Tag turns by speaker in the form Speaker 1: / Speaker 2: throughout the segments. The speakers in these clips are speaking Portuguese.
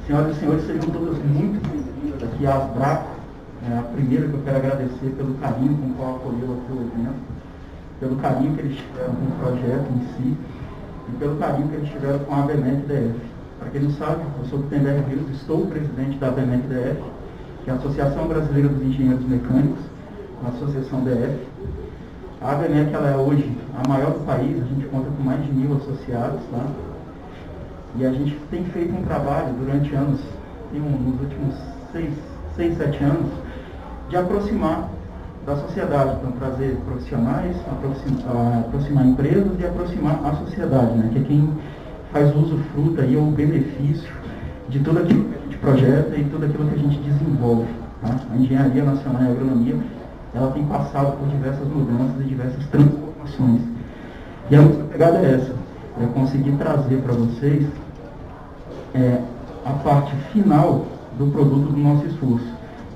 Speaker 1: Senhoras e senhores, sejam todas muito bem-vindas aqui à Asbraco. A primeira que eu quero agradecer pelo carinho com o qual acolheu aqui o evento, pelo carinho que eles tiveram com o projeto em si e pelo carinho que eles tiveram com a ABMEC DF. Para quem não sabe, eu sou do Gutenberg Rios, estou presidente da ABMEC DF, que é a Associação Brasileira dos Engenheiros Mecânicos, a Associação DF. A ABMEC ela é hoje a maior do país, a gente conta com mais de 1.000 associados lá. E a gente tem feito um trabalho durante anos, nos últimos 6, 7 anos, de aproximar da sociedade, então trazer profissionais, aproximar empresas e aproximar a sociedade, né, que é quem faz uso, fruta e o benefício de tudo aquilo que a gente projeta e tudo aquilo que a gente desenvolve. Tá? A Engenharia Nacional e Agronomia, ela tem passado por diversas mudanças e diversas transformações. E a nossa pegada é essa, é conseguir trazer para vocês a parte final do produto do nosso esforço.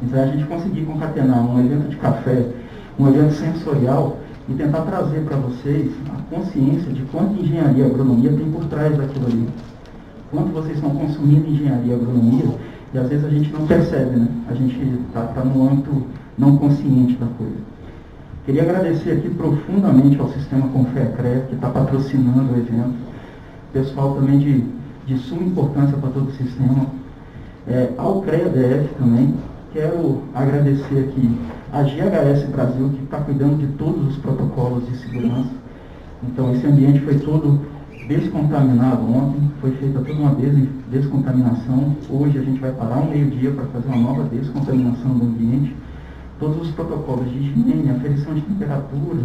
Speaker 1: Então a gente conseguir concatenar um evento de café, um evento sensorial e tentar trazer para vocês a consciência de quanto engenharia e agronomia tem por trás daquilo ali. Quanto vocês estão consumindo engenharia e agronomia e às vezes a gente não percebe, né? A gente está no âmbito não consciente da coisa. Queria agradecer aqui profundamente ao Sistema Confecre, que está patrocinando o evento. Pessoal também de suma importância para todo o sistema. Ao CREA-DF também. Quero agradecer aqui a GHS Brasil, que está cuidando de todos os protocolos de segurança. Então, esse ambiente foi todo descontaminado ontem, foi feita toda uma descontaminação. Hoje a gente vai parar um meio-dia para fazer uma nova descontaminação do ambiente. Todos os protocolos de higiene, aferição de temperatura,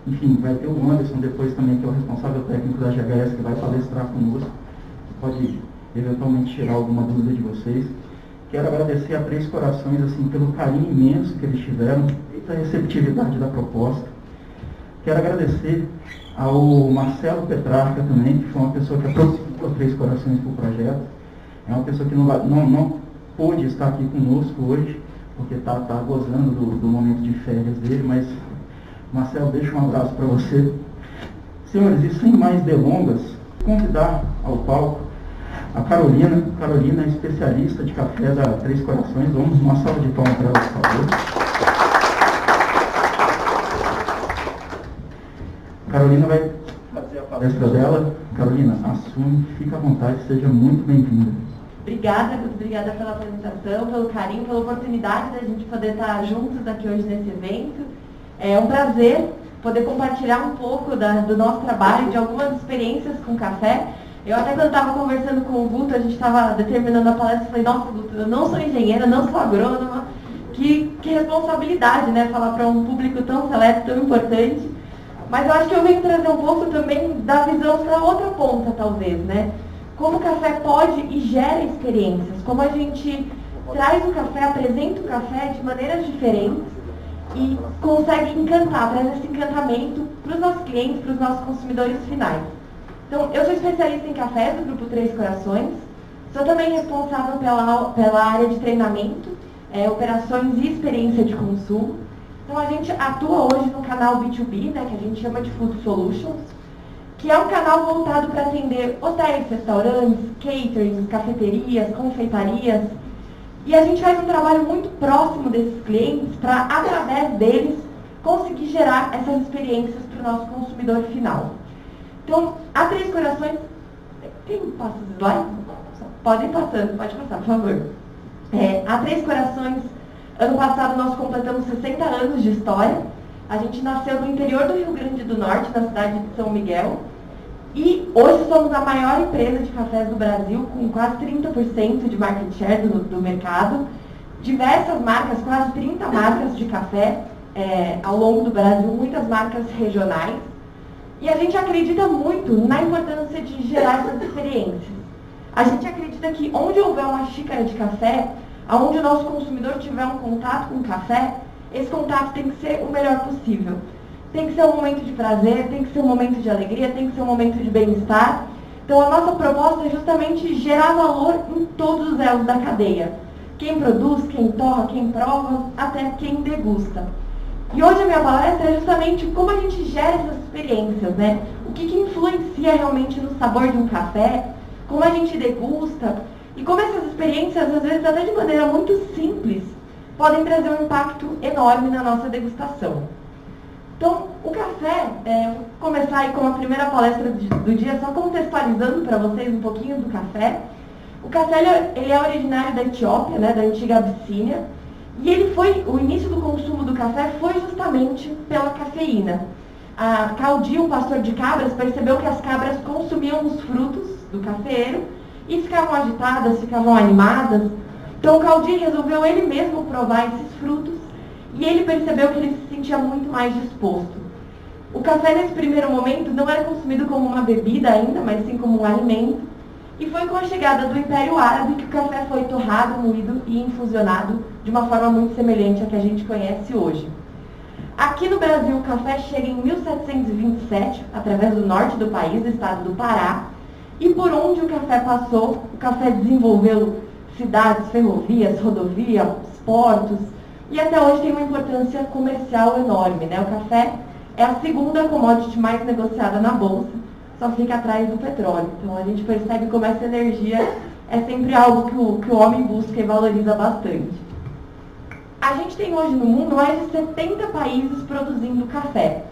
Speaker 1: enfim, vai ter o Anderson depois também, que é o responsável técnico da GHS, que vai palestrar conosco. Pode eventualmente tirar alguma dúvida de vocês. Quero agradecer a Três Corações assim, pelo carinho imenso que eles tiveram e a receptividade da proposta. Quero agradecer ao Marcelo Petrarca também, que foi uma pessoa que aproximou a Três Corações para o projeto. É uma pessoa que não pôde estar aqui conosco hoje, porque está gozando do momento de férias dele, mas, Marcelo, deixa um abraço para você. Senhores, e sem mais delongas, convidar ao palco a Carolina. Carolina é especialista de café da Três Corações. Vamos uma salva de palmas para ela, por favor. Carolina vai fazer a palestra dela. Carolina, assume, fica à vontade, seja muito bem-vinda.
Speaker 2: Obrigada pela apresentação, pelo carinho, pela oportunidade da gente poder estar juntos aqui hoje nesse evento. É um prazer poder compartilhar um pouco do nosso trabalho, de algumas experiências com café. Eu até quando estava conversando com o Guto, a gente estava determinando a palestra, falei, nossa, Guto, eu não sou engenheira, não sou agrônoma, que responsabilidade, né, falar para um público tão seleto, tão importante. Mas eu acho que eu venho trazer um pouco também da visão para outra ponta, talvez, né? Como o café pode e gera experiências, como a gente traz o café, apresenta o café de maneiras diferentes e consegue encantar, traz esse encantamento para os nossos clientes, para os nossos consumidores finais. Então, eu sou especialista em café do Grupo Três Corações, sou também responsável pela área de treinamento, operações e experiência de consumo. Então, a gente atua hoje no canal B2B, né, que a gente chama de Food Solutions, que é um canal voltado para atender hotéis, restaurantes, caterings, cafeterias, confeitarias. E a gente faz um trabalho muito próximo desses clientes para, através deles, conseguir gerar essas experiências para o nosso consumidor final. Então, a Três Corações... Quem passa os slides? Podem passando, pode passar, por favor. A Três Corações, ano passado nós completamos 60 anos de história. A gente nasceu no interior do Rio Grande do Norte, na cidade de São Miguel. E hoje somos a maior empresa de cafés do Brasil, com quase 30% de market share do mercado. Diversas marcas, quase 30 marcas de café ao longo do Brasil, muitas marcas regionais. E a gente acredita muito na importância de gerar essas experiências. A gente acredita que onde houver uma xícara de café, onde o nosso consumidor tiver um contato com o café, esse contato tem que ser o melhor possível. Tem que ser um momento de prazer, tem que ser um momento de alegria, tem que ser um momento de bem-estar. Então a nossa proposta é justamente gerar valor em todos os elos da cadeia. Quem produz, quem torra, quem prova, até quem degusta. E hoje a minha palestra é justamente como a gente gera essas experiências, né? O que influencia realmente no sabor de um café, como a gente degusta E como essas experiências, às vezes até de maneira muito simples, podem trazer um impacto enorme na nossa degustação. Então, o café, vou começar aí com a primeira palestra do dia, só contextualizando para vocês um pouquinho do café. O café ele é originário da Etiópia, né, da antiga Abissínia, e o início do consumo do café foi justamente pela cafeína. A Caldi, um pastor de cabras, percebeu que as cabras consumiam os frutos do cafeeiro e ficavam agitadas, ficavam animadas. Então o Caldi resolveu ele mesmo provar esses frutos e ele percebeu que ele se sentia muito mais disposto. O café nesse primeiro momento não era consumido como uma bebida ainda, mas sim como um alimento. E foi com a chegada do Império Árabe que o café foi torrado, moído e infusionado de uma forma muito semelhante à que a gente conhece hoje. Aqui no Brasil, o café chega em 1727, através do norte do país, do estado do Pará. E por onde o café passou, o café desenvolveu cidades, ferrovias, rodovias, portos. E até hoje tem uma importância comercial enorme, né? O café é a segunda commodity mais negociada na Bolsa, só fica atrás do petróleo. Então a gente percebe como essa energia é sempre algo que o homem busca e valoriza bastante. A gente tem hoje no mundo mais de 70 países produzindo café.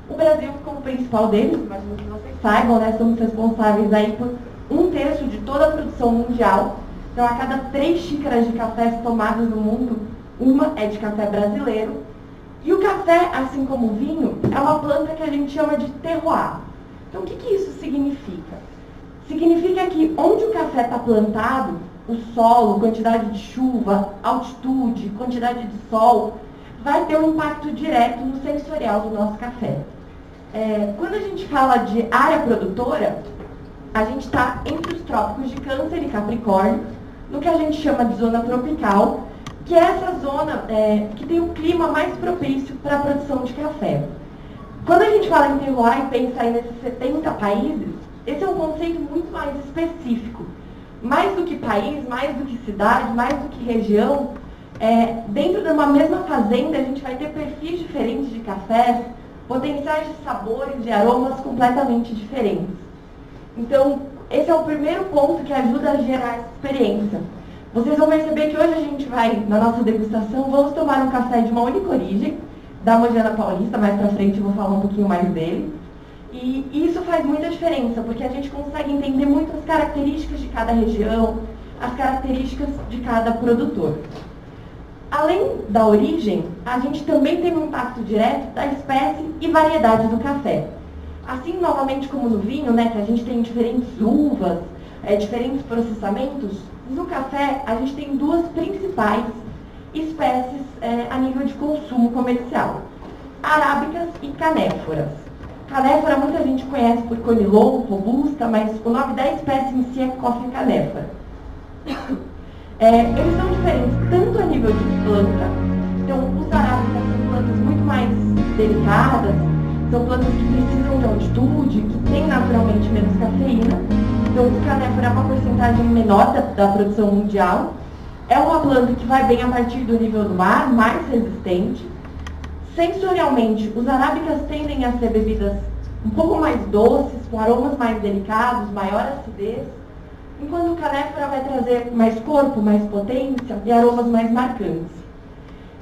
Speaker 2: O Brasil, como principal deles, imagino que vocês saibam, né, somos responsáveis aí por 1/3 de toda a produção mundial. Então, a cada 3 xícaras de café tomadas no mundo, uma é de café brasileiro. E o café, assim como o vinho, é uma planta que a gente chama de terroir. Então, o que isso significa? Significa que onde o café está plantado, o solo, quantidade de chuva, altitude, quantidade de sol, vai ter um impacto direto no sensorial do nosso café. Quando a gente fala de área produtora, a gente está entre os trópicos de Câncer e Capricórnio, no que a gente chama de zona tropical, que é essa zona que tem o clima mais propício para a produção de café. Quando a gente fala em terroir e pensa aí nesses 70 países, esse é um conceito muito mais específico. Mais do que país, mais do que cidade, mais do que região, dentro de uma mesma fazenda a gente vai ter perfis diferentes de cafés, potenciais de sabores e aromas completamente diferentes. Então, esse é o primeiro ponto que ajuda a gerar essa experiência. Vocês vão perceber que hoje a gente vai, na nossa degustação, vamos tomar um café de uma única origem, da Mogiana Paulista, mais pra frente eu vou falar um pouquinho mais dele. E isso faz muita diferença, porque a gente consegue entender muito as características de cada região, as características de cada produtor. Além da origem, a gente também tem um impacto direto da espécie e variedade do café. Assim, novamente como no vinho, né, que a gente tem diferentes uvas, diferentes processamentos, no café a gente tem 2 principais espécies a nível de consumo comercial: arábicas e canéforas. Canéfora muita gente conhece por conilon, robusta, mas o nome da espécie em si é Coffea canéfora. Eles são diferentes tanto a nível de planta, então os arábicas são plantas muito mais delicadas, são plantas que precisam de altitude, que têm naturalmente menos cafeína, então o canéfora é uma porcentagem menor da produção mundial. É uma planta que vai bem a partir do nível do mar, mais resistente. Sensorialmente, os arábicas tendem a ser bebidas um pouco mais doces, com aromas mais delicados, maior acidez, enquanto o canéfora vai trazer mais corpo, mais potência e aromas mais marcantes.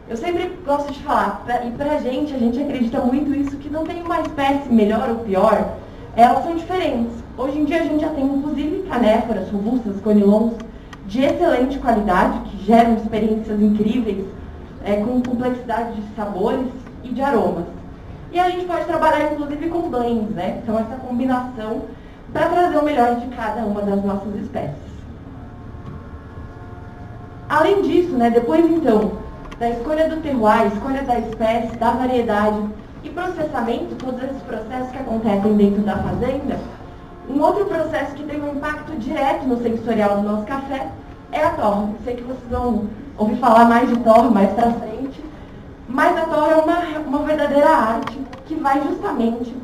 Speaker 2: Eu sempre gosto de falar, e pra gente, a gente acredita muito isso, que não tem uma espécie melhor ou pior, elas são diferentes. Hoje em dia a gente já tem inclusive canéforas, robustas, conilons, de excelente qualidade, que geram experiências incríveis, com complexidade de sabores e de aromas. E a gente pode trabalhar inclusive com blends, né? Então essa combinação para trazer o melhor de cada uma das nossas espécies. Além disso, né, depois então da escolha do terroir, escolha da espécie, da variedade e processamento, todos esses processos que acontecem dentro da fazenda, um outro processo que tem um impacto direto no sensorial do nosso café é a torra. Eu sei que vocês vão ouvir falar mais de torra mais pra frente, mas a torra é uma verdadeira arte que vai justamente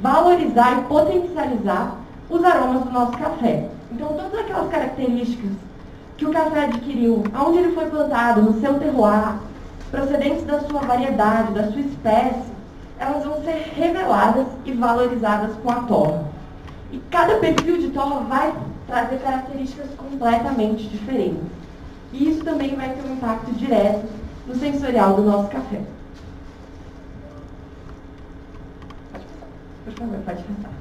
Speaker 2: valorizar e potencializar os aromas do nosso café. Então, todas aquelas características que o café adquiriu, onde ele foi plantado, no seu terroir, procedentes da sua variedade, da sua espécie, elas vão ser reveladas e valorizadas com a torra. E cada perfil de torra vai trazer características completamente diferentes. E isso também vai ter um impacto direto no sensorial do nosso café. Por favor, pode passar.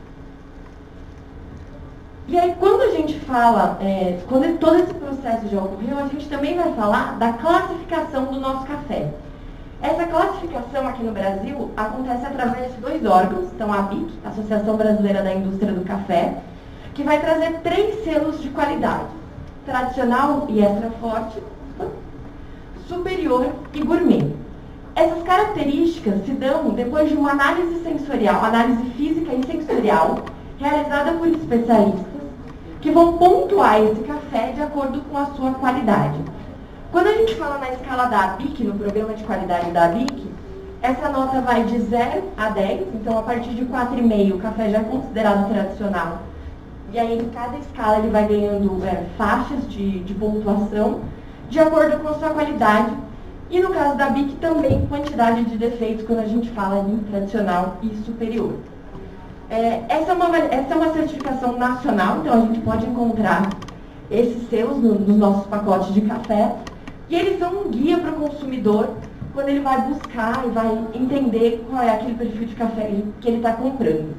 Speaker 2: E aí, quando a gente fala, quando todo esse processo já ocorreu, a gente também vai falar da classificação do nosso café. Essa classificação aqui no Brasil acontece através de 2 órgãos, então a ABIC, Associação Brasileira da Indústria do Café, que vai trazer 3 selos de qualidade: tradicional e extra forte, superior e gourmet. Essas características se dão depois de uma análise sensorial, análise física e sensorial, realizada por especialistas, que vão pontuar esse café de acordo com a sua qualidade. Quando a gente fala na escala da ABIC, no programa de qualidade da ABIC, essa nota vai de 0 a 10, então a partir de 4,5 o café já é considerado tradicional. E aí em cada escala ele vai ganhando faixas de pontuação de acordo com a sua qualidade. E no caso da ABIC também quantidade de defeitos quando a gente fala em tradicional e superior. Essa é uma certificação nacional, então a gente pode encontrar esses selos nos nossos pacotes de café. E eles são um guia para o consumidor quando ele vai buscar e vai entender qual é aquele perfil de café que ele está comprando.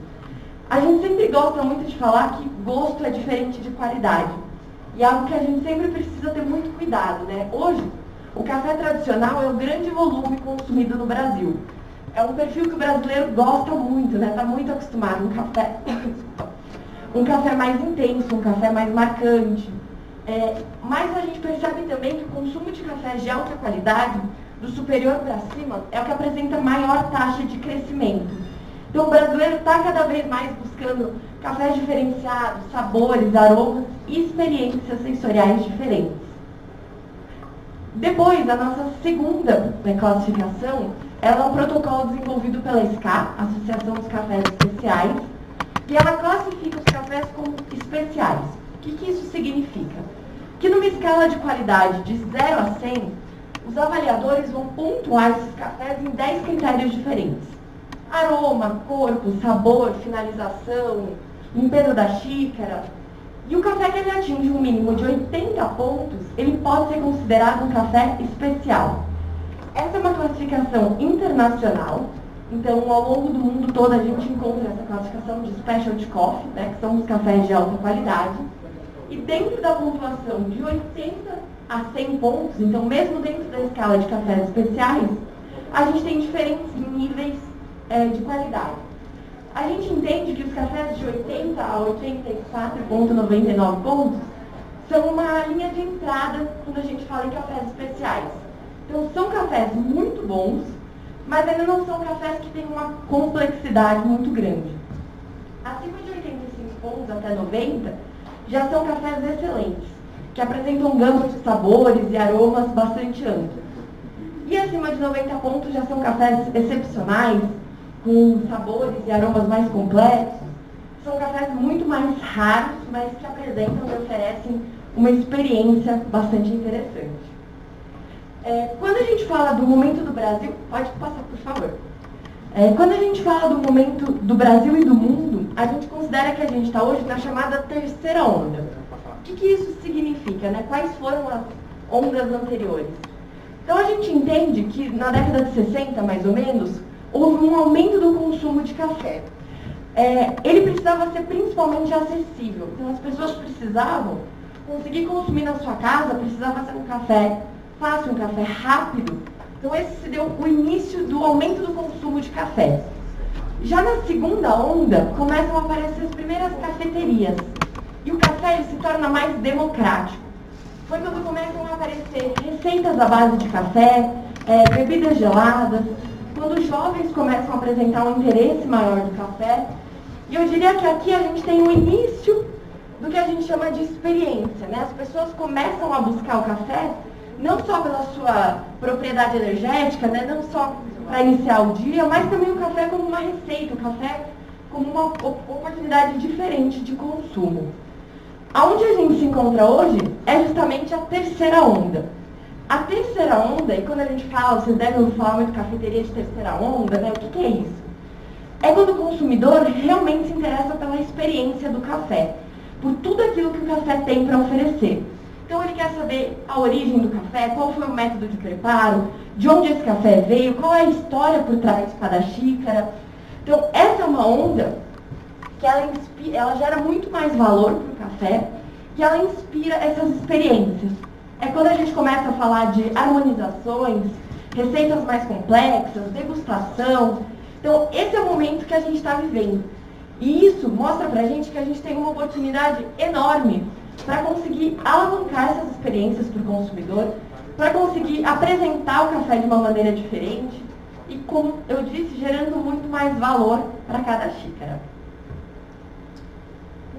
Speaker 2: A gente sempre gosta muito de falar que gosto é diferente de qualidade. E é algo que a gente sempre precisa ter muito cuidado, né? Hoje, o café tradicional é o grande volume consumido no Brasil. É um perfil que o brasileiro gosta muito, né? Está muito acostumado. Um café mais intenso, um café mais marcante. Mas a gente percebe também que o consumo de café de alta qualidade, do superior para cima, é o que apresenta maior taxa de crescimento. Então o brasileiro está cada vez mais buscando cafés diferenciados, sabores, aromas e experiências sensoriais diferentes. Depois, a nossa segunda classificação, ela é um protocolo desenvolvido pela SCA, Associação dos Cafés Especiais, e ela classifica os cafés como especiais. O que isso significa? Que numa escala de qualidade de 0 a 100, os avaliadores vão pontuar esses cafés em 10 critérios diferentes: aroma, corpo, sabor, finalização, limpeza da xícara. E o café que ele atinge um mínimo de 80 pontos, ele pode ser considerado um café especial. Essa é uma classificação internacional, então ao longo do mundo todo a gente encontra essa classificação de Specialty Coffee, né, que são os cafés de alta qualidade. E dentro da pontuação de 80 a 100 pontos, então mesmo dentro da escala de cafés especiais, a gente tem diferentes níveis de qualidade. A gente entende que os cafés de 80 a 84,99 pontos são uma linha de entrada quando a gente fala em cafés especiais. Então são cafés muito bons, mas ainda não são cafés que têm uma complexidade muito grande. Acima de 85 pontos até 90, já são cafés excelentes, que apresentam gamas de sabores e aromas bastante amplos. E acima de 90 pontos já são cafés excepcionais, com sabores e aromas mais complexos. São cafés muito mais raros, mas que apresentam e oferecem uma experiência bastante interessante. Quando a gente fala do momento do Brasil, pode passar, por favor. Quando a gente fala do momento do Brasil e do mundo, a gente considera que a gente está hoje na chamada terceira onda. O que isso significa, né? Quais foram as ondas anteriores? Então a gente entende que na década de 60, mais ou menos, houve um aumento do consumo de café. Ele precisava ser principalmente acessível. Então as pessoas precisavam conseguir consumir na sua casa, precisava ser um café fácil, um café rápido. Então esse se deu o início do aumento do consumo de café. Já na segunda onda, começam a aparecer as primeiras cafeterias. E o café ele se torna mais democrático. Foi quando começam a aparecer receitas à base de café, bebidas geladas, quando os jovens começam a apresentar um interesse maior do café. E eu diria que aqui a gente tem o início do que a gente chama de experiência, né? As pessoas começam a buscar o café não só pela sua propriedade energética, né? Não só para iniciar o dia, mas também o café como uma receita, o café como uma oportunidade diferente de consumo. Aonde a gente se encontra hoje é justamente a terceira onda. A terceira onda, e quando a gente fala, vocês devem ouvir falar muito cafeteria de terceira onda, né? O que é isso? É quando o consumidor realmente se interessa pela experiência do café, por tudo aquilo que o café tem para oferecer. Então ele quer saber a origem do café, qual foi o método de preparo, de onde esse café veio, qual é a história por trás de cada xícara. Então essa é uma onda que ela gera muito mais valor para o café e ela inspira essas experiências. É quando a gente começa a falar de harmonizações, receitas mais complexas, degustação. Então esse é o momento que a gente está vivendo. E isso mostra pra gente que a gente tem uma oportunidade enorme para conseguir alavancar essas experiências para o consumidor, para conseguir apresentar o café de uma maneira diferente e, como eu disse, gerando muito mais valor para cada xícara.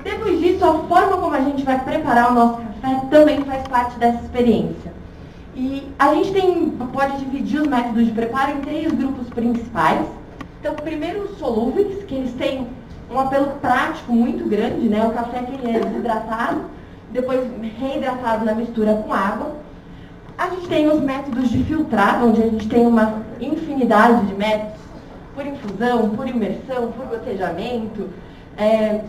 Speaker 2: Depois disso, a forma como a gente vai preparar o nosso café também faz parte dessa experiência. E a gente pode dividir os métodos de preparo em 3 grupos principais. Então, primeiro os solúveis, que eles têm um apelo prático muito grande, né? O café que ele é desidratado, depois reidratado na mistura com água. A gente tem os métodos de filtrado, onde a gente tem uma infinidade de métodos, por infusão, por imersão, por gotejamento.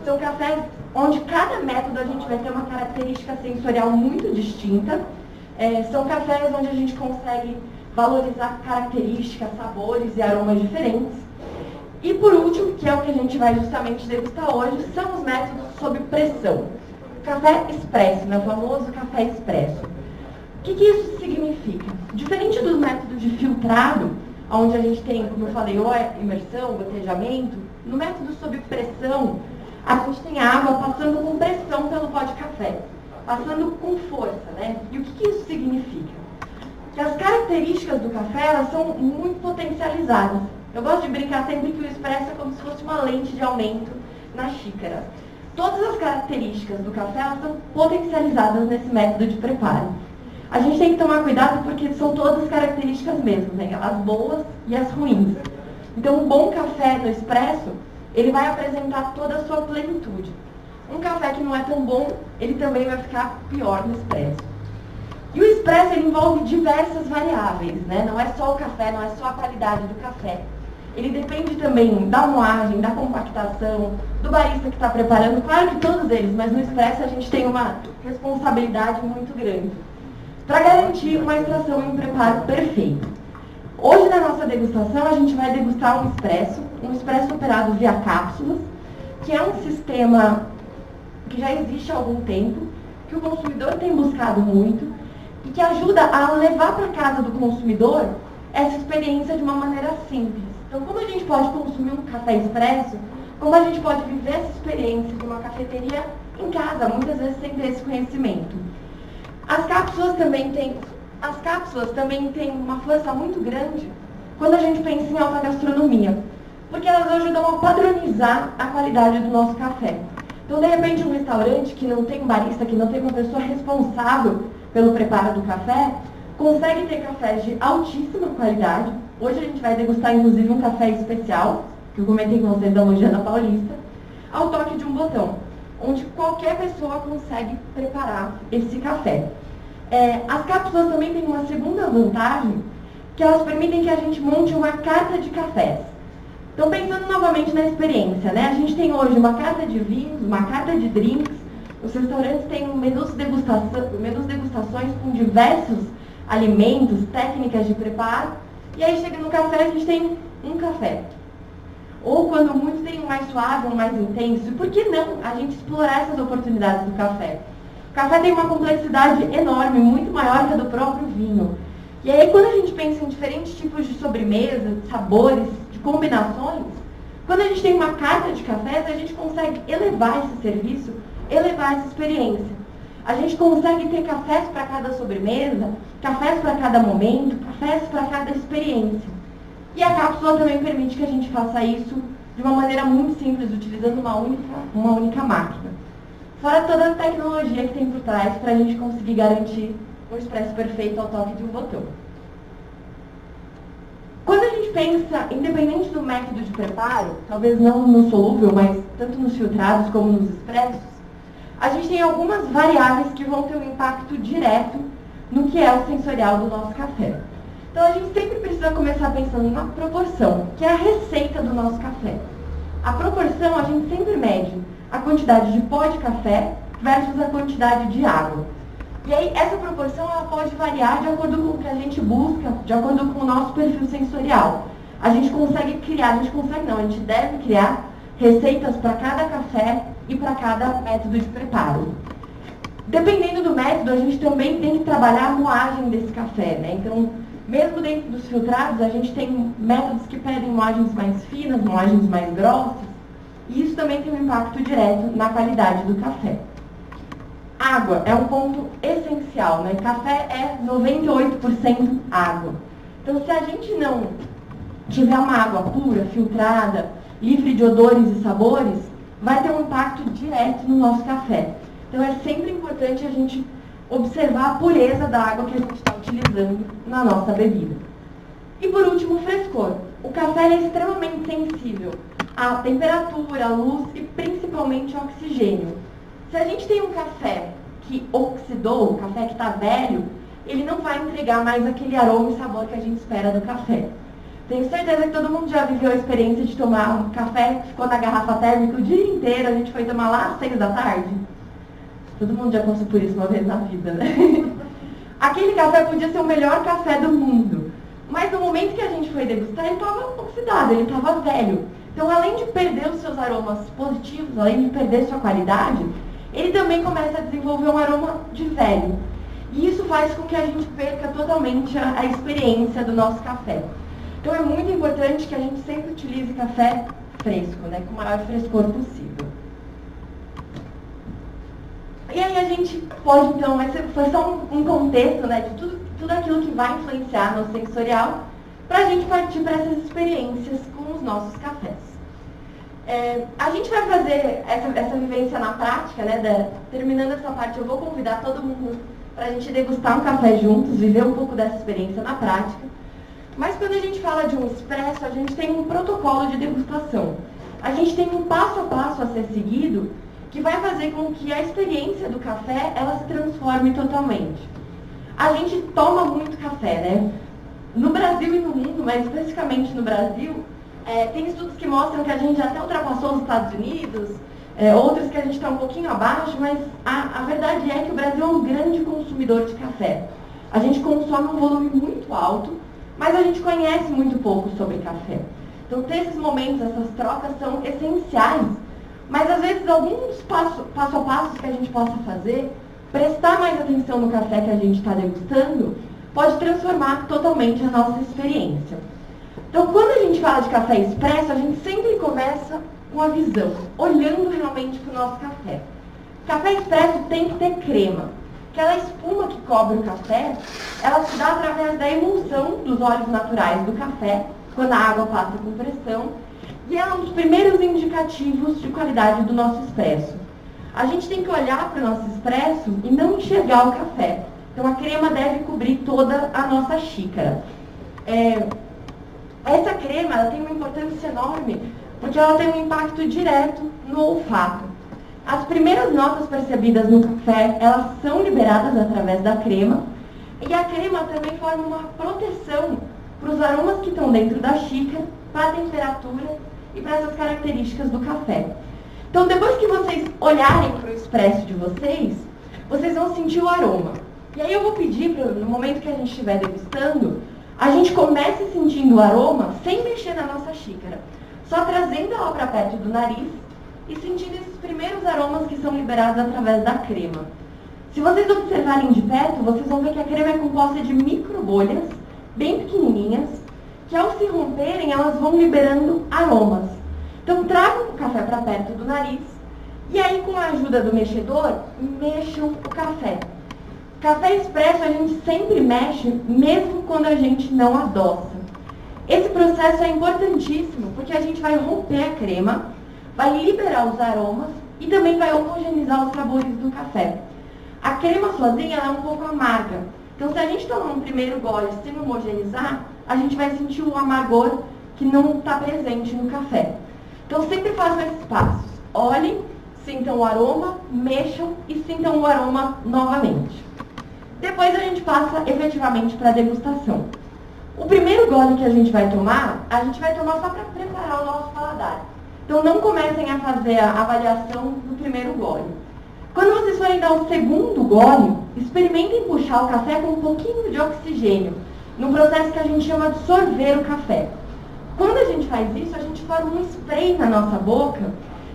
Speaker 2: São cafés onde cada método a gente vai ter uma característica sensorial muito distinta. São cafés onde a gente consegue valorizar características, sabores e aromas diferentes. E por último, que é o que a gente vai justamente degustar hoje, são os métodos sob pressão. Café expresso, né? O famoso café expresso. O que isso significa? Diferente dos métodos de filtrado, onde a gente tem, como eu falei, ou imersão, gotejamento, no método sob pressão, a gente tem a água passando com pressão pelo pó de café, passando com força, né? E o que isso significa? Que as características do café, elas são muito potencializadas. Eu gosto de brincar sempre que o expresso é como se fosse uma lente de aumento na xícara. Todas as características do café, elas são potencializadas nesse método de preparo. A gente tem que tomar cuidado porque são todas características mesmo, né? As boas e as ruins. Então, um bom café no expresso, ele vai apresentar toda a sua plenitude. Um café que não é tão bom, ele também vai ficar pior no expresso. E o expresso, ele envolve diversas variáveis, né? Não é só o café, não é só a qualidade do café. Ele depende também da moagem, da compactação, do barista que está preparando. Claro que todos eles, mas no expresso a gente tem uma responsabilidade muito grande para garantir uma extração e um preparo perfeito. Hoje na nossa degustação a gente vai degustar um expresso operado via cápsulas, que é um sistema que já existe há algum tempo, que o consumidor tem buscado muito e que ajuda a levar para casa do consumidor essa experiência de uma maneira simples. Então, como a gente pode consumir um café expresso, como a gente pode viver essa experiência de uma cafeteria em casa, muitas vezes sem ter esse conhecimento. As cápsulas também têm uma força muito grande quando a gente pensa em alta gastronomia, porque elas ajudam a padronizar a qualidade do nosso café. Então, de repente, um restaurante que não tem um barista, que não tem uma pessoa responsável pelo preparo do café, consegue ter cafés de altíssima qualidade. Hoje a gente vai degustar, inclusive, um café especial, que eu comentei com vocês da Lojana Paulista, ao toque de um botão, onde qualquer pessoa consegue preparar esse café. As cápsulas também têm uma segunda vantagem, que elas permitem que a gente monte uma carta de cafés. Então, pensando novamente na experiência, né? A gente tem hoje uma carta de vinhos, uma carta de drinks, os restaurantes têm menus degustações com diversos alimentos, técnicas de preparo, e aí chega no café, a gente tem um café. Ou quando muito tem um mais suave, um mais intenso. E por que não a gente explorar essas oportunidades do café? O café tem uma complexidade enorme, muito maior que a do próprio vinho. E aí quando a gente pensa em diferentes tipos de sobremesa, de sabores, de combinações, quando a gente tem uma carta de cafés, a gente consegue elevar esse serviço, elevar essa experiência. A gente consegue ter cafés para cada sobremesa, cafés para cada momento, cafés para cada experiência. E a cápsula também permite que a gente faça isso de uma maneira muito simples, utilizando uma única máquina. Fora toda a tecnologia que tem por trás para a gente conseguir garantir um expresso perfeito ao toque de um botão. Quando a gente pensa, independente do método de preparo, talvez não no solúvel, mas tanto nos filtrados como nos expressos, a gente tem algumas variáveis que vão ter um impacto direto no que é o sensorial do nosso café. Então a gente sempre precisa começar pensando na proporção, que é a receita do nosso café. A proporção a gente sempre mede a quantidade de pó de café versus a quantidade de água. E aí, essa proporção ela pode variar de acordo com o que a gente busca, de acordo com o nosso perfil sensorial. A gente consegue criar, a gente deve criar receitas para cada café e para cada método de preparo. Dependendo do método, a gente também tem que trabalhar a moagem desse café, né? Então, mesmo dentro dos filtrados, a gente tem métodos que pedem moagens mais finas, moagens mais grossas, e isso também tem um impacto direto na qualidade do café. Água é um ponto essencial, né? Café é 98% água. Então, se a gente não tiver uma água pura, filtrada, livre de odores e sabores, vai ter um impacto direto no nosso café. Então, é sempre importante a gente observar a pureza da água que a gente está utilizando na nossa bebida. E, por último, o frescor. O café é extremamente sensível à temperatura, à luz e, principalmente, ao oxigênio. Se a gente tem um café que oxidou, um café que está velho, ele não vai entregar mais aquele aroma e sabor que a gente espera do café. Tenho certeza que todo mundo já viveu a experiência de tomar um café que ficou na garrafa térmica o dia inteiro, a gente foi tomar lá às 6 da tarde. Todo mundo já passou por isso uma vez na vida, né? Aquele café podia ser o melhor café do mundo, mas no momento que a gente foi degustar, ele estava oxidado, ele estava velho. Então, além de perder os seus aromas positivos, além de perder sua qualidade, ele também começa a desenvolver um aroma de velho. E isso faz com que a gente perca totalmente a experiência do nosso café. Então é muito importante que a gente sempre utilize café fresco, né, com o maior frescor possível. E aí a gente pode, então, esse foi só um contexto, né, de tudo aquilo que vai influenciar no sensorial, para a gente partir para essas experiências com os nossos cafés. A gente vai fazer essa vivência na prática, né? Terminando essa parte, eu vou convidar todo mundo para a gente degustar um café juntos, viver um pouco dessa experiência na prática. Mas quando a gente fala de um expresso, a gente tem um protocolo de degustação. A gente tem um passo a passo a ser seguido que vai fazer com que a experiência do café ela se transforme totalmente. A gente toma muito café, né? No Brasil e no mundo, mas especificamente no Brasil, tem estudos que mostram que a gente até ultrapassou os Estados Unidos, outros que a gente está um pouquinho abaixo, mas a verdade é que o Brasil é um grande consumidor de café. A gente consome um volume muito alto, mas a gente conhece muito pouco sobre café. Então, ter esses momentos, essas trocas são essenciais, mas às vezes alguns passo a passo que a gente possa fazer, prestar mais atenção no café que a gente está degustando, pode transformar totalmente a nossa experiência. Então, quando a gente fala de café expresso, a gente sempre começa com a visão, olhando realmente para o nosso café. Café expresso tem que ter crema. Aquela espuma que cobre o café, ela se dá através da emulsão dos óleos naturais do café, quando a água passa com pressão, e é um dos primeiros indicativos de qualidade do nosso expresso. A gente tem que olhar para o nosso expresso e não enxergar o café. Então, a crema deve cobrir toda a nossa xícara. Essa crema ela tem uma importância enorme, porque ela tem um impacto direto no olfato. As primeiras notas percebidas no café, elas são liberadas através da crema, e a crema também forma uma proteção para os aromas que estão dentro da xícara, para a temperatura e para essas características do café. Então, depois que vocês olharem para o expresso de vocês vão sentir o aroma. E aí eu vou pedir, no momento que a gente estiver degustando, a gente comece sentindo o aroma sem mexer na nossa xícara, só trazendo ela para perto do nariz e sentindo esses primeiros aromas que são liberados através da crema. Se vocês observarem de perto, vocês vão ver que a crema é composta de micro bolhas, bem pequenininhas, que ao se romperem, elas vão liberando aromas. Então, tragam o café para perto do nariz e aí, com a ajuda do mexedor, mexam o café. Café expresso a gente sempre mexe, mesmo quando a gente não adoça. Esse processo é importantíssimo, porque a gente vai romper a crema, vai liberar os aromas e também vai homogeneizar os sabores do café. A crema sozinha ela é um pouco amarga. Então, se a gente tomar um primeiro gole sem homogeneizar, a gente vai sentir o amargor que não está presente no café. Então, sempre façam esses passos. Olhem, sintam o aroma, mexam e sintam o aroma novamente. Depois a gente passa efetivamente para a degustação. O primeiro gole que a gente vai tomar só para preparar o nosso paladar. Então não comecem a fazer a avaliação do primeiro gole. Quando vocês forem dar o segundo gole, experimentem puxar o café com um pouquinho de oxigênio, num processo que a gente chama de sorver o café. Quando a gente faz isso, a gente forma um spray na nossa boca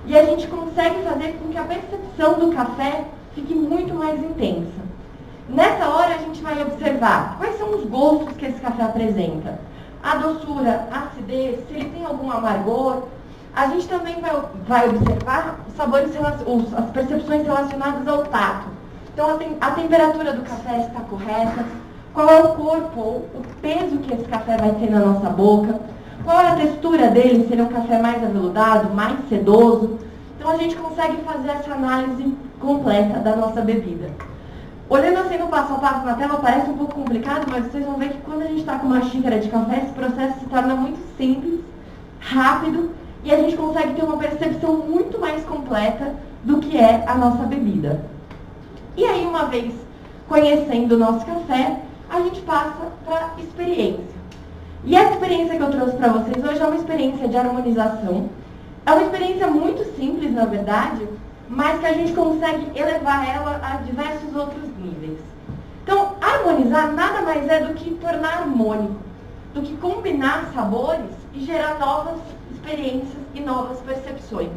Speaker 2: e a gente consegue fazer com que a percepção do café fique muito mais intensa. Nessa hora, a gente vai observar quais são os gostos que esse café apresenta. A doçura, a acidez, se ele tem algum amargor. A gente também vai observar os sabores, as percepções relacionadas ao tato. Então, a temperatura do café está correta, qual é o corpo, o peso que esse café vai ter na nossa boca, qual é a textura dele, se ele é um café mais aveludado, mais sedoso. Então, a gente consegue fazer essa análise completa da nossa bebida. Olhando assim no passo a passo na tela, parece um pouco complicado, mas vocês vão ver que quando a gente está com uma xícara de café, esse processo se torna muito simples, rápido, e a gente consegue ter uma percepção muito mais completa do que é a nossa bebida. E aí, uma vez conhecendo o nosso café, a gente passa para a experiência. E essa experiência que eu trouxe para vocês hoje é uma experiência de harmonização. É uma experiência muito simples, na verdade, mas que a gente consegue elevar ela a diversos outros níveis. Então, harmonizar nada mais é do que tornar harmônico, do que combinar sabores e gerar novas experiências e novas percepções.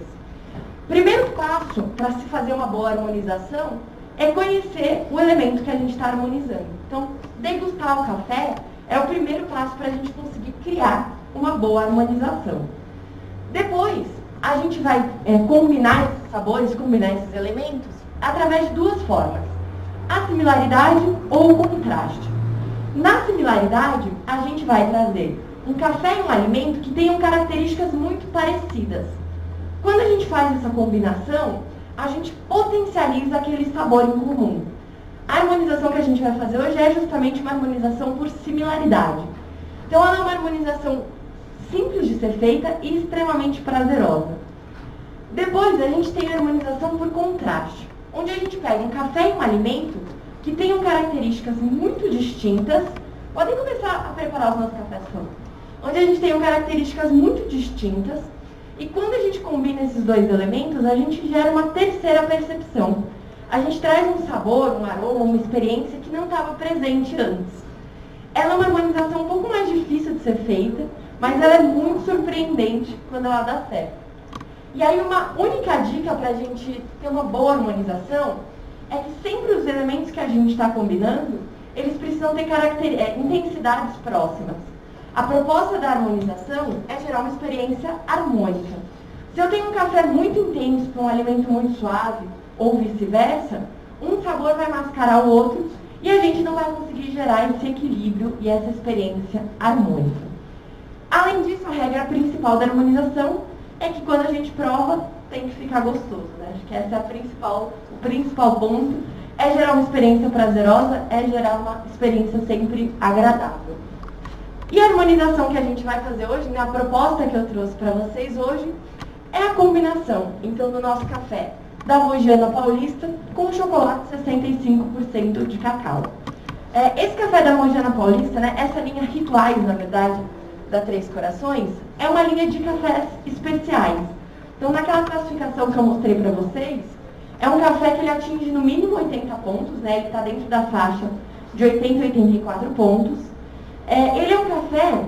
Speaker 2: O primeiro passo para se fazer uma boa harmonização é conhecer o elemento que a gente está harmonizando. Então, degustar o café é o primeiro passo para a gente conseguir criar uma boa harmonização. Depois, a gente vai combinar esses sabores, combinar esses elementos, através de duas formas. A similaridade ou o contraste. Na similaridade, a gente vai trazer um café e um alimento que tenham características muito parecidas. Quando a gente faz essa combinação, a gente potencializa aquele sabor em comum. A harmonização que a gente vai fazer hoje é justamente uma harmonização por similaridade. Então, ela é uma harmonização simples de ser feita e extremamente prazerosa. Depois, a gente tem a harmonização por contraste, onde a gente pega um café e um alimento que tenham características muito distintas. Podem começar a preparar os nossos cafés, por favor. Onde a gente tem características muito distintas, e quando a gente combina esses dois elementos, a gente gera uma terceira percepção. A gente traz um sabor, um aroma, uma experiência que não estava presente antes. Ela é uma harmonização um pouco mais difícil de ser feita, mas ela é muito surpreendente quando ela dá certo. E aí, uma única dica para a gente ter uma boa harmonização é que sempre os elementos que a gente está combinando, eles precisam ter intensidades próximas. A proposta da harmonização é gerar uma experiência harmônica. Se eu tenho um café muito intenso para um alimento muito suave, ou vice-versa, um sabor vai mascarar o outro e a gente não vai conseguir gerar esse equilíbrio e essa experiência harmônica. Além disso, a regra principal da harmonização é que quando a gente prova, tem que ficar gostoso, né? Acho que essa é o principal ponto, é gerar uma experiência prazerosa, é gerar uma experiência sempre agradável. E a harmonização que a gente vai fazer hoje, né, a proposta que eu trouxe para vocês hoje, é a combinação, então, do nosso café da Mogiana Paulista com chocolate 65% de cacau. Esse café da Mogiana Paulista, né, essa linha Rituais, na verdade, da Três Corações, é uma linha de cafés especiais. Então, naquela classificação que eu mostrei para vocês, é um café que ele atinge no mínimo 80 pontos, né, ele está dentro da faixa de 80 a 84 pontos. Ele é um café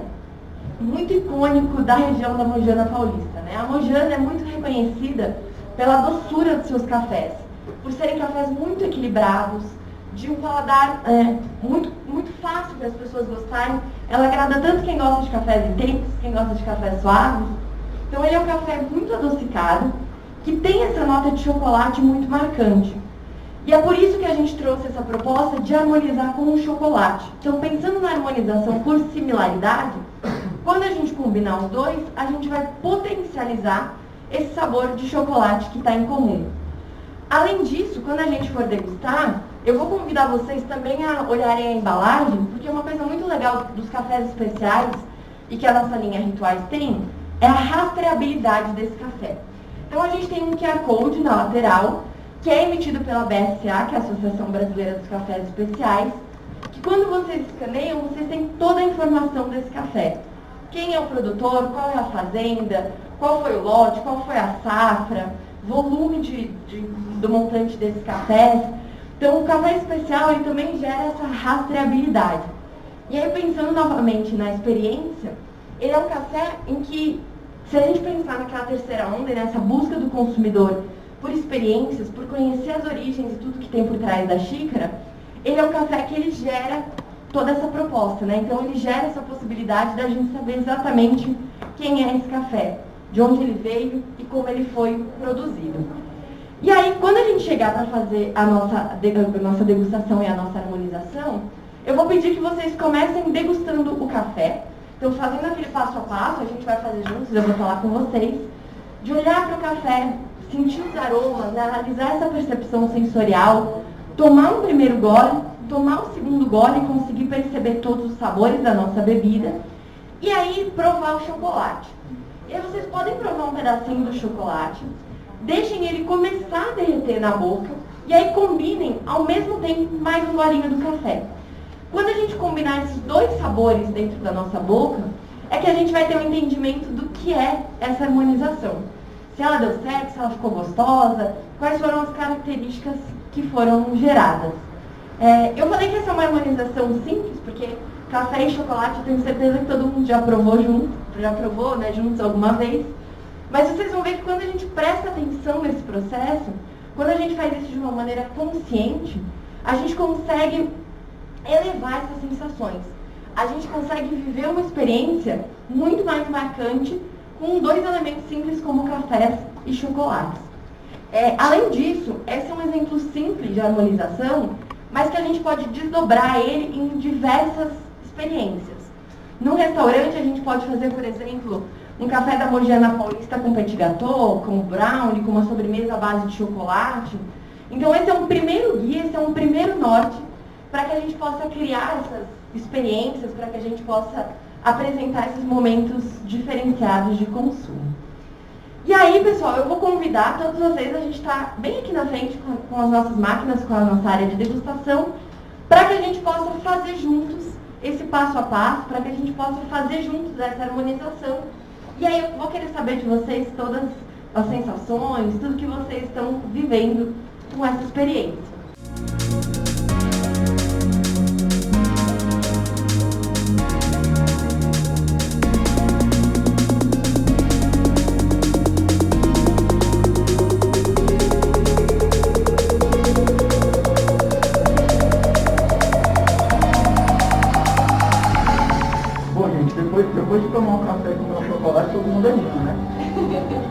Speaker 2: muito icônico da região da Mogiana Paulista, né? A Mogiana é muito reconhecida pela doçura dos seus cafés, por serem cafés muito equilibrados, de um paladar muito fácil para as pessoas gostarem. Ela agrada tanto quem gosta de cafés intensos, quem gosta de cafés suaves. Então, ele é um café muito adocicado, que tem essa nota de chocolate muito marcante. E é por isso que a gente trouxe essa proposta de harmonizar com o chocolate. Então, pensando na harmonização por similaridade, quando a gente combinar os dois, a gente vai potencializar esse sabor de chocolate que está em comum. Além disso, quando a gente for degustar, eu vou convidar vocês também a olharem a embalagem, porque uma coisa muito legal dos cafés especiais e que a nossa linha Rituais tem, é a rastreabilidade desse café. Então, a gente tem um QR Code na lateral, que é emitido pela BSA, que é a Associação Brasileira dos Cafés Especiais, que quando vocês escaneiam, vocês têm toda a informação desse café. Quem é o produtor, qual é a fazenda, qual foi o lote, qual foi a safra, volume do montante desses cafés. Então, o café especial ele também gera essa rastreabilidade. E aí, pensando novamente na experiência, ele é um café em que, se a gente pensar naquela terceira onda, nessa busca do consumidor por experiências, por conhecer as origens e tudo que tem por trás da xícara, ele é um café que ele gera toda essa proposta, né? Então, ele gera essa possibilidade da gente saber exatamente quem é esse café, de onde ele veio e como ele foi produzido. E aí, quando a gente chegar para fazer a nossa degustação e a nossa harmonização, eu vou pedir que vocês comecem degustando o café. Então, fazendo aquele passo a passo, a gente vai fazer juntos, eu vou falar com vocês, de olhar para o café, sentir os aromas, né, analisar essa percepção sensorial, tomar um primeiro gole, tomar o segundo gole e conseguir perceber todos os sabores da nossa bebida, e aí provar o chocolate. E aí vocês podem provar um pedacinho do chocolate, deixem ele começar a derreter na boca, e aí combinem ao mesmo tempo mais um golinho do café. Quando a gente combinar esses dois sabores dentro da nossa boca, é que a gente vai ter um entendimento do que é essa harmonização. Se ela deu certo, se ela ficou gostosa, quais foram as características que foram geradas. Eu falei que essa é uma harmonização simples, porque café e chocolate eu tenho certeza que todo mundo já provou juntos alguma vez. Mas vocês vão ver que quando a gente presta atenção nesse processo, quando a gente faz isso de uma maneira consciente, a gente consegue elevar essas sensações. A gente consegue viver uma experiência muito mais marcante com dois elementos simples como cafés e chocolates. Além disso, esse é um exemplo simples de harmonização, mas que a gente pode desdobrar ele em diversas experiências. Num restaurante, a gente pode fazer, por exemplo, um café da Mogiana Paulista com petit gâteau, com brownie, com uma sobremesa à base de chocolate. Então, esse é um primeiro guia, esse é um primeiro norte para que a gente possa criar essas experiências, para que a gente possa apresentar esses momentos diferenciados de consumo. E aí, pessoal, eu vou convidar todos vocês, a gente está bem aqui na frente com as nossas máquinas, com a nossa área de degustação, para que a gente possa fazer juntos esse passo a passo, para que a gente possa fazer juntos essa harmonização. E aí eu vou querer saber de vocês todas as sensações, tudo que vocês estão vivendo com essa experiência.
Speaker 1: Depois de tomar um café e comer um chocolate, todo mundo é rico, né?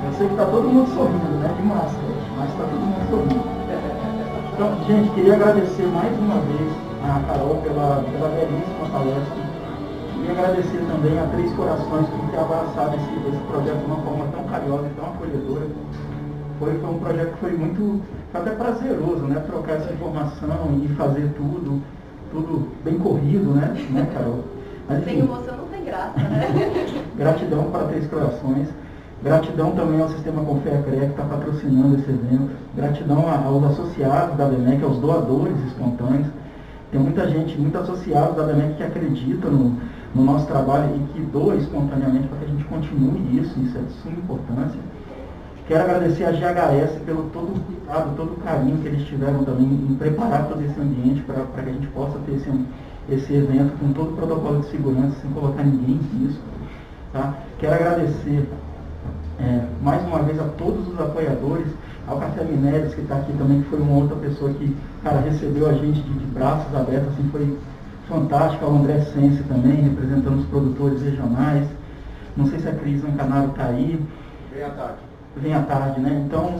Speaker 1: Eu sei que está todo mundo sorrindo, né? De máscara, mas está todo mundo sorrindo. Então, gente, queria agradecer mais uma vez a Carol pela belíssima palestra. Queria agradecer também a Três Corações por ter abraçado esse projeto de uma forma tão carinhosa e tão acolhedora. Foi um projeto que foi até prazeroso, né? Trocar essa informação e fazer tudo bem corrido, né, Carol? Mas, enfim,
Speaker 2: sem emoção não tem graça, né?
Speaker 1: Gratidão para Três Corações. Gratidão também ao Sistema Confea-CREA que está patrocinando esse evento. Gratidão aos associados da ABMEC, aos doadores espontâneos. Tem muita gente, muitos associados da ABMEC que acredita no nosso trabalho e que doa espontaneamente para que a gente continue isso é de suma importância. Quero agradecer a GHS pelo todo o cuidado, todo o carinho que eles tiveram também em preparar todo esse ambiente para que a gente possa ter esse evento com todo o protocolo de segurança, sem colocar ninguém em risco. Tá? Quero agradecer mais uma vez a todos os apoiadores, ao Café Minérios, que está aqui também, que foi uma outra pessoa que, recebeu a gente de braços abertos, assim, foi fantástico. Ao André Sense também, representando os produtores regionais. Não sei se a Cris Ancanaro está aí. Vem à tarde, né? Então,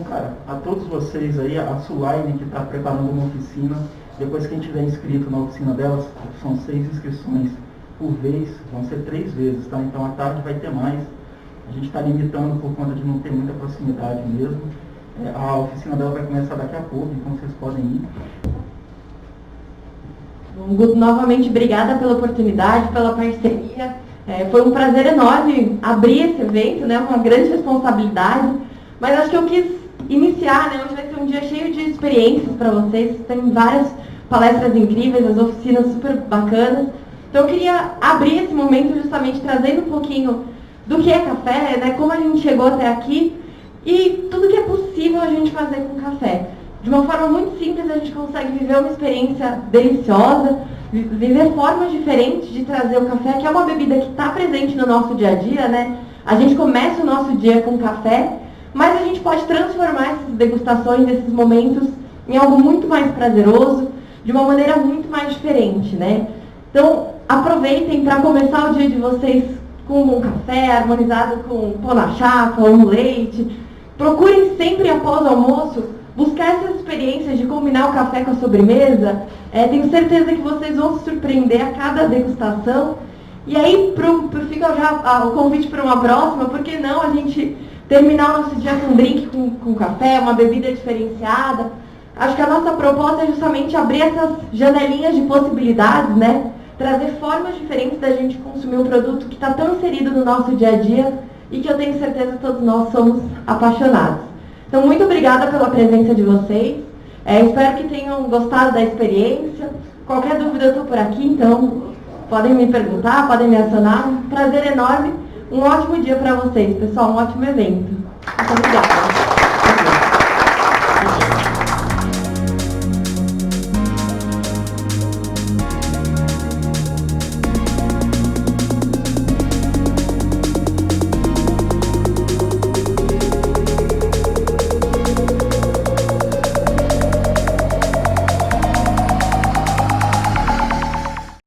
Speaker 1: a todos vocês aí, a Sulaine, que está preparando uma oficina, depois quem tiver inscrito na oficina delas, são 6 inscrições por vez, vão ser 3 vezes, tá? Então, à tarde vai ter mais. A gente está limitando por conta de não ter muita proximidade mesmo. A oficina dela vai começar daqui a pouco, então vocês podem ir.
Speaker 2: Bom, Guto, novamente, obrigada pela oportunidade, pela parceria. Foi um prazer enorme abrir esse evento, né? Uma grande responsabilidade. Mas acho que eu quis iniciar, né? Hoje vai ser um dia cheio de experiências para vocês. Tem várias palestras incríveis, as oficinas super bacanas. Então eu queria abrir esse momento justamente trazendo um pouquinho do que é café, né? Como a gente chegou até aqui e tudo que é possível a gente fazer com café. De uma forma muito simples, a gente consegue viver uma experiência deliciosa, viver formas diferentes de trazer o café, que é uma bebida que está presente no nosso dia a dia, né? A gente começa o nosso dia com café, mas a gente pode transformar essas degustações, esses momentos, em algo muito mais prazeroso, de uma maneira muito mais diferente, né? Então, aproveitem para começar o dia de vocês com um café harmonizado com pão na chapa ou um leite. Procurem sempre, após o almoço, buscar essas experiências de combinar o café com a sobremesa. Tenho certeza que vocês vão se surpreender a cada degustação. E aí, fica já o convite para uma próxima, por que não a gente terminar o nosso dia com um drink com café, uma bebida diferenciada. Acho que a nossa proposta é justamente abrir essas janelinhas de possibilidades, né? Trazer formas diferentes da gente consumir um produto que está tão inserido no nosso dia a dia e que eu tenho certeza que todos nós somos apaixonados. Então, muito obrigada pela presença de vocês. Espero que tenham gostado da experiência. Qualquer dúvida eu estou por aqui, então podem me perguntar, podem me acionar. Um prazer enorme. Um ótimo dia para vocês, pessoal. Um ótimo evento. Muito obrigada.